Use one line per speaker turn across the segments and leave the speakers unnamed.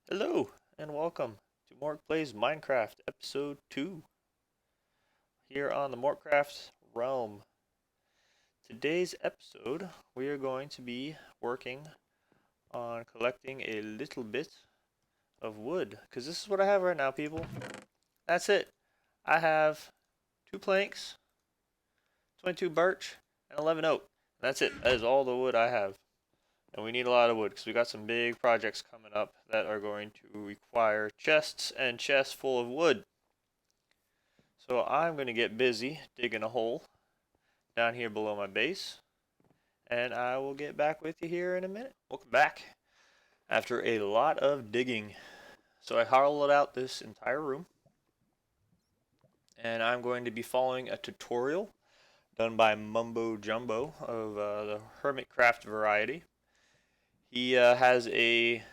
Hello, and welcome to Morc Plays Minecraft Episode 2 here on the Morcraft Realm. Today's episode, we are going to be working on collecting a little bit of wood, because this is what I have right now, people. That's it. I have 2 planks, 22 birch, and 11 oak. That's it. That is all the wood I have. And we need a lot of wood because we got some big projects coming up that are going to require chests and chests full of wood. So I'm going to get busy digging a hole down here below my base, and I will get back with you here in a minute. Welcome back after a lot of digging. So I hollowed out this entire room, and I'm going to be following a tutorial done by Mumbo Jumbo of the Hermitcraft variety. He has a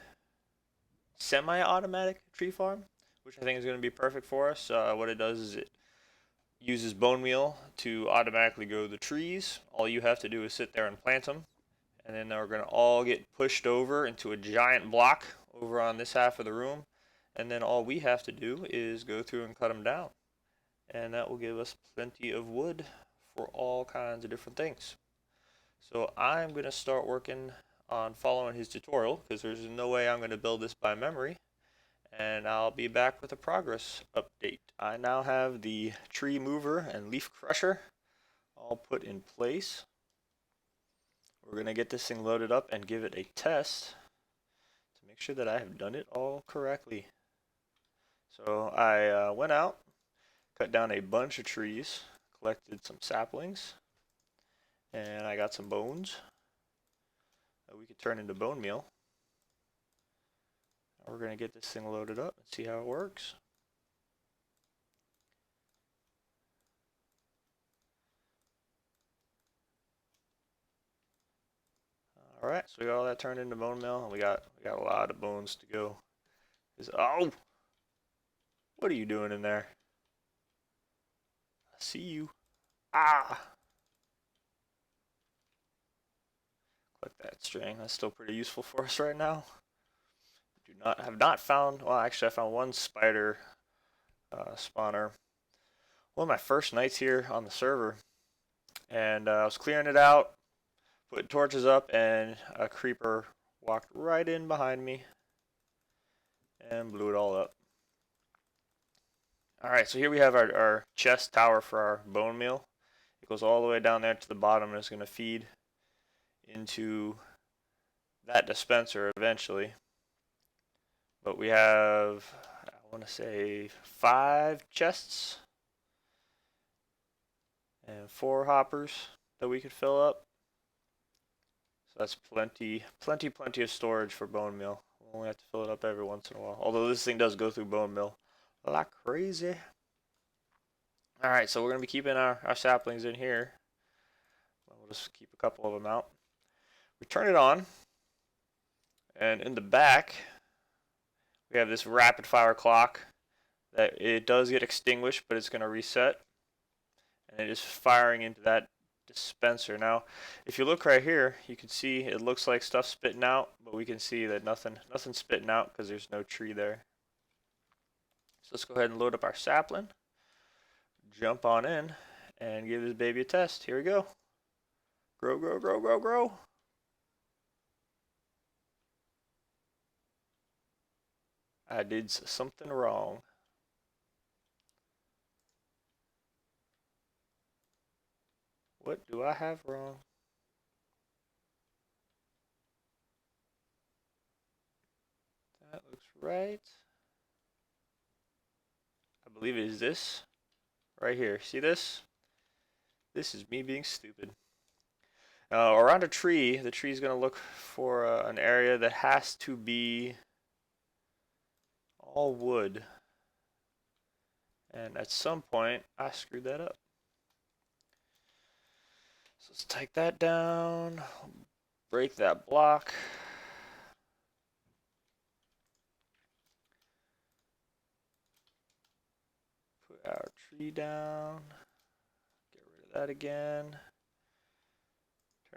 semi-automatic tree farm, which I think is going to be perfect for us. What it does is it uses bone meal to automatically grow the trees. All you have to do is sit there and plant them, and then they're going to all get pushed over into a giant block over on this half of the room, and then all we have to do is go through and cut them down, and that will give us plenty of wood for all kinds of different things. So I'm going to start working on following his tutorial because there's no way I'm going to build this by memory, and I'll be back with a progress update. I now have the tree mover and leaf crusher all put in place. We're going to get this thing loaded up and give it a test to make sure that I have done it all correctly. So I went out, cut down a bunch of trees, collected some saplings, and I got some bones that we could turn into bone meal. We're going to get this thing loaded up and see how it works. Alright, so we got all that turned into bone meal, and we got a lot of bones to go. Oh! What are you doing in there? I see you. Ah! Click that string. That's still pretty useful for us right now. Have not found. Well, actually, I found one spider spawner. One of my first nights here on the server, and I was clearing it out, putting torches up, and a creeper walked right in behind me and blew it all up. Alright, so here we have our chest tower for our bone meal. It goes all the way down there to the bottom, and it's going to feed into that dispenser eventually. But we have, I want to say, 5 chests and 4 hoppers that we could fill up. So that's plenty of storage for bone meal. We'll only have to fill it up every once in a while. Although this thing does go through bone meal like crazy. Alright, so we're going to be keeping our saplings in here. We'll just keep a couple of them out. We turn it on, and in the back, we have this rapid fire clock that it does get extinguished, but it's going to reset. And it is firing into that dispenser. Now, if you look right here, you can see it looks like stuff spitting out, but we can see that nothing's spitting out because there's no tree there. So let's go ahead and load up our sapling, jump on in, and give this baby a test. Here we go. Grow, grow, grow, grow, grow. I did something wrong. What do I have wrong? That looks right. I believe it is this right here. See this? This is me being stupid. Around a tree, the tree is going to look for an area that has to be all wood. And at some point, I screwed that up. So let's take that down, break that block. Put our tree down. Get rid of that again.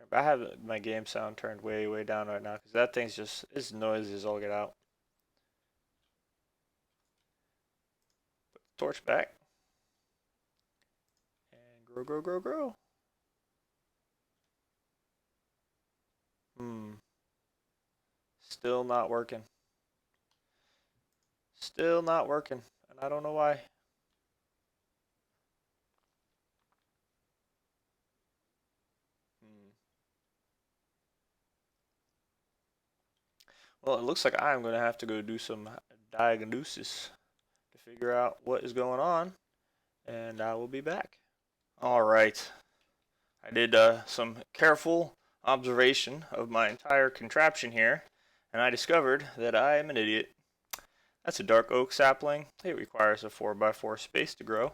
I have my game sound turned way down right now because that thing's just, it's noisy as all get out. torch back. And grow, grow, grow, grow. Still not working. Still not working. And I don't know why. Well, it looks like I'm going to have to go do some diagnosis to figure out what is going on. And I will be back. All right. I did some careful observation of my entire contraption here, and I discovered that I am an idiot. That's a dark oak sapling. It requires a 4x4 space to grow.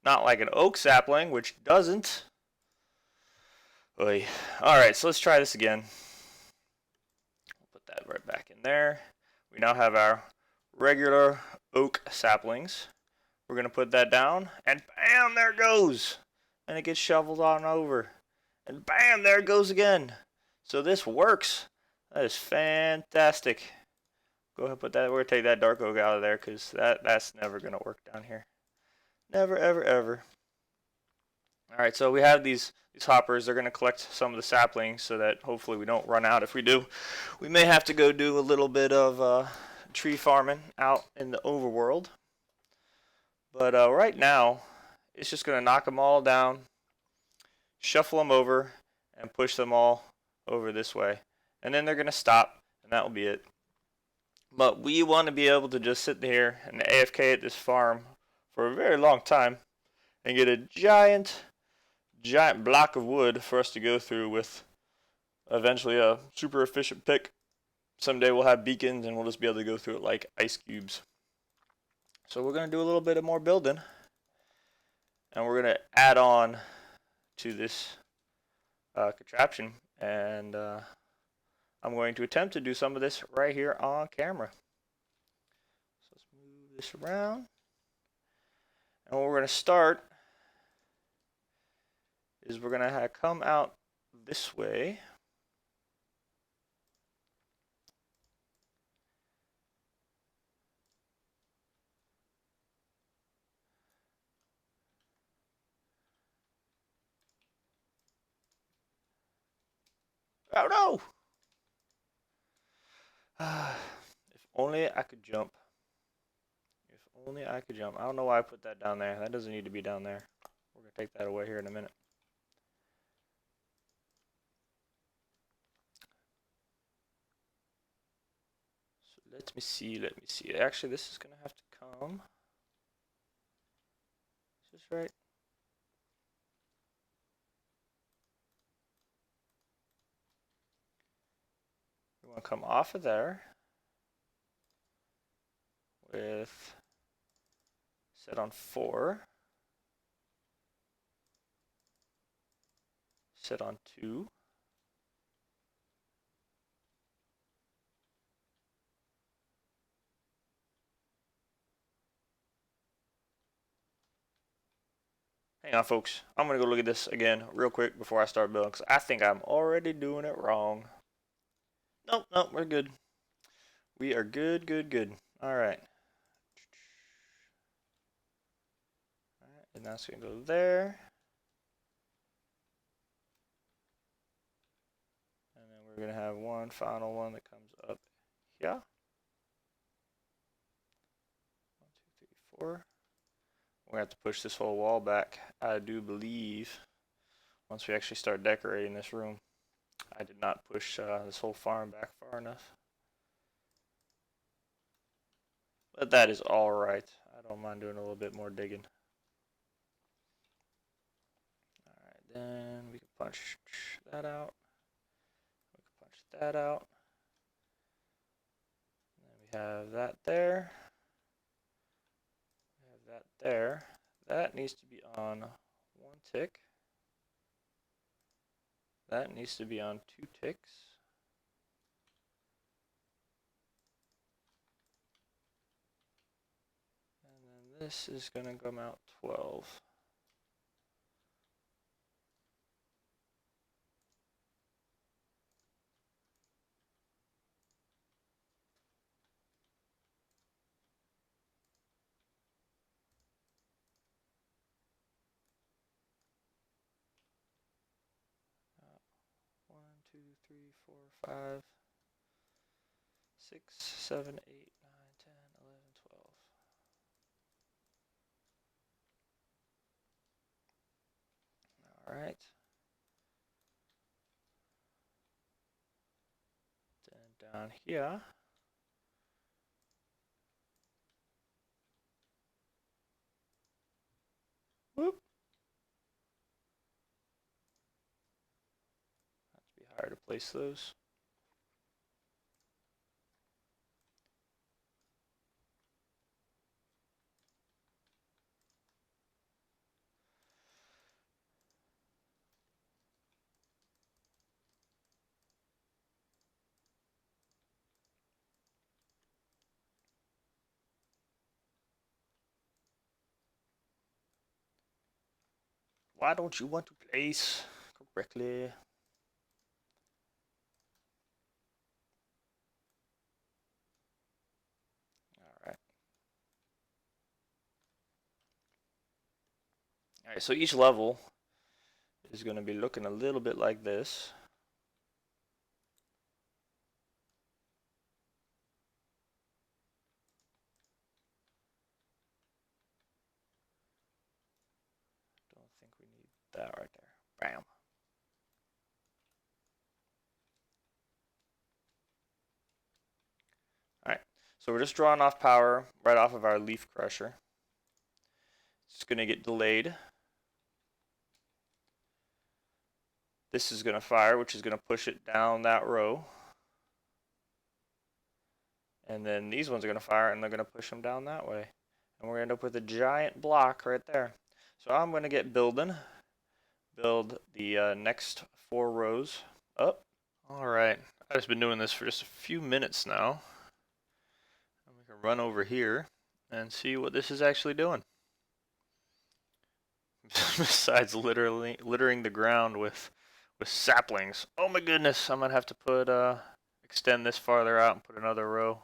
Not like an oak sapling, which doesn't. Oy. Alright, so let's try this again. Put that right back in there. We now have our regular oak saplings. We're going to put that down, and bam, there it goes. And it gets shoveled on over. And bam, there it goes again. So this works. That is fantastic. Go ahead and put that. We're going to take that dark oak out of there because that's never going to work down here. Never, ever, ever. Alright, so we have these hoppers. They're going to collect some of the saplings so that hopefully we don't run out. If we do, we may have to go do a little bit of tree farming out in the overworld. But right now, it's just going to knock them all down, shuffle them over, and push them all over this way. And then they're going to stop, and that will be it. But we want to be able to just sit here and AFK at this farm for a very long time and get a giant block of wood for us to go through with eventually a super efficient pick. Someday we'll have beacons and we'll just be able to go through it like ice cubes. So we're going to do a little bit of more building, and we're going to add on to this contraption, and I'm going to attempt to do some of this right here on camera. So let's move this around, and what we're going to start is we're going to come out this way. Oh no! If only I could jump. If only I could jump. I don't know why I put that down there. That doesn't need to be down there. We're going to take that away here in a minute. So let me see. Actually, this is going to have to come. Is this right? We want to come off of there with set on 4, set on 2, hang on folks, I'm going to go look at this again real quick before I start building because I think I'm already doing it wrong. Nope, we're good. We are good. Alright. And that's going to go there. And then we're going to have one final one that comes up here. 1, 2, 3, 4. We're going to have to push this whole wall back, I do believe, once we actually start decorating this room. I did not push this whole farm back far enough. But that is alright. I don't mind doing a little bit more digging. Alright, then we can punch that out. We can punch that out. And then we have that there. We have that there. That needs to be on 1 tick. That needs to be on 2 ticks. And then this is going to come out 12. 2, 3, 4, 5, 6, 7, 8, 9, 10, 11, 12. All right. Then down here. Whoop. Have to be higher to place those. Why don't you want to place correctly? Alright. Alright, so each level is going to be looking a little bit like this. Don't think we need that right there. Bam. Alright, so we're just drawing off power right off of our leaf crusher. It's going to get delayed. This is going to fire, which is going to push it down that row. And then these ones are going to fire, and they're going to push them down that way. And we're going to end up with a giant block right there. So I'm going to get building. Build the next 4 rows up. Alright, I've just been doing this for just a few minutes now. And we can run over here and see what this is actually doing. Besides literally littering the ground with saplings. Oh my goodness, I'm gonna have to put extend this farther out and put another row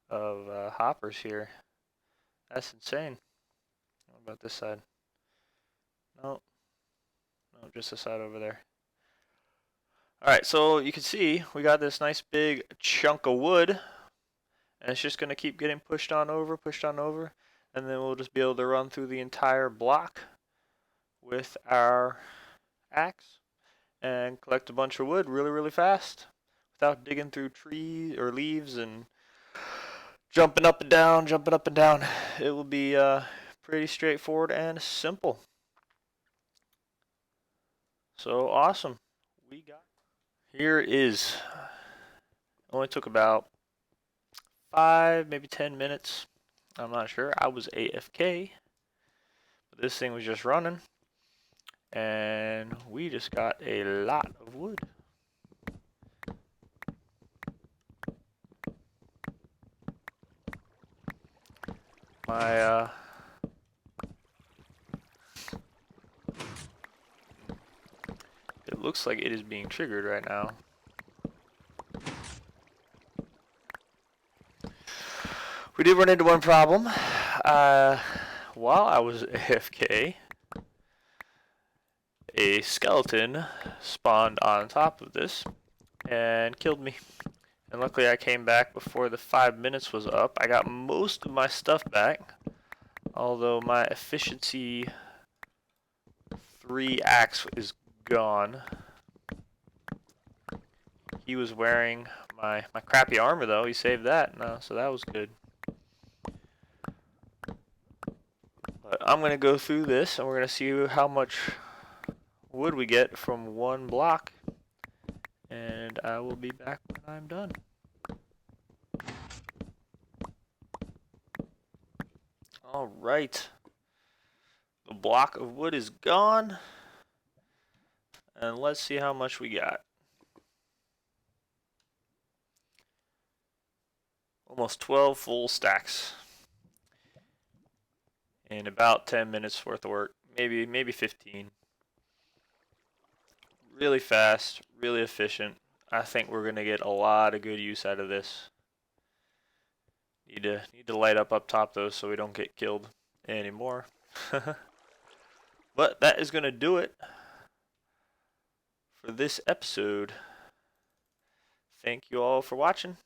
of hoppers here. That's insane. What about this side? No, just the side over there. Alright, so you can see we got this nice big chunk of wood, and it's just gonna keep getting pushed on over, and then we'll just be able to run through the entire block with our axe and collect a bunch of wood really fast without digging through trees or leaves and jumping up and down. It will be pretty straightforward and simple. So awesome. Here is, only took about 5, maybe 10 minutes. I'm not sure. I was AFK. But this thing was just running. And we just got a lot of wood. My it looks like it is being triggered right now. We did run into one problem. While I was AFK, a skeleton spawned on top of this and killed me. And luckily I came back before the 5 minutes was up. I got most of my stuff back, although my efficiency 3 axe is gone. He was wearing my crappy armor though. He saved that, so that was good. But I'm gonna go through this and we're gonna see how much wood we get from one block, and I will be back when I'm done. Alright, the block of wood is gone, and let's see how much we got. Almost 12 full stacks in about 10 minutes worth of work, maybe 15. Really fast, really efficient. I think we're gonna get a lot of good use out of this. Need to light up top though, so we don't get killed anymore. But that is gonna do it for this episode thank you all for watching.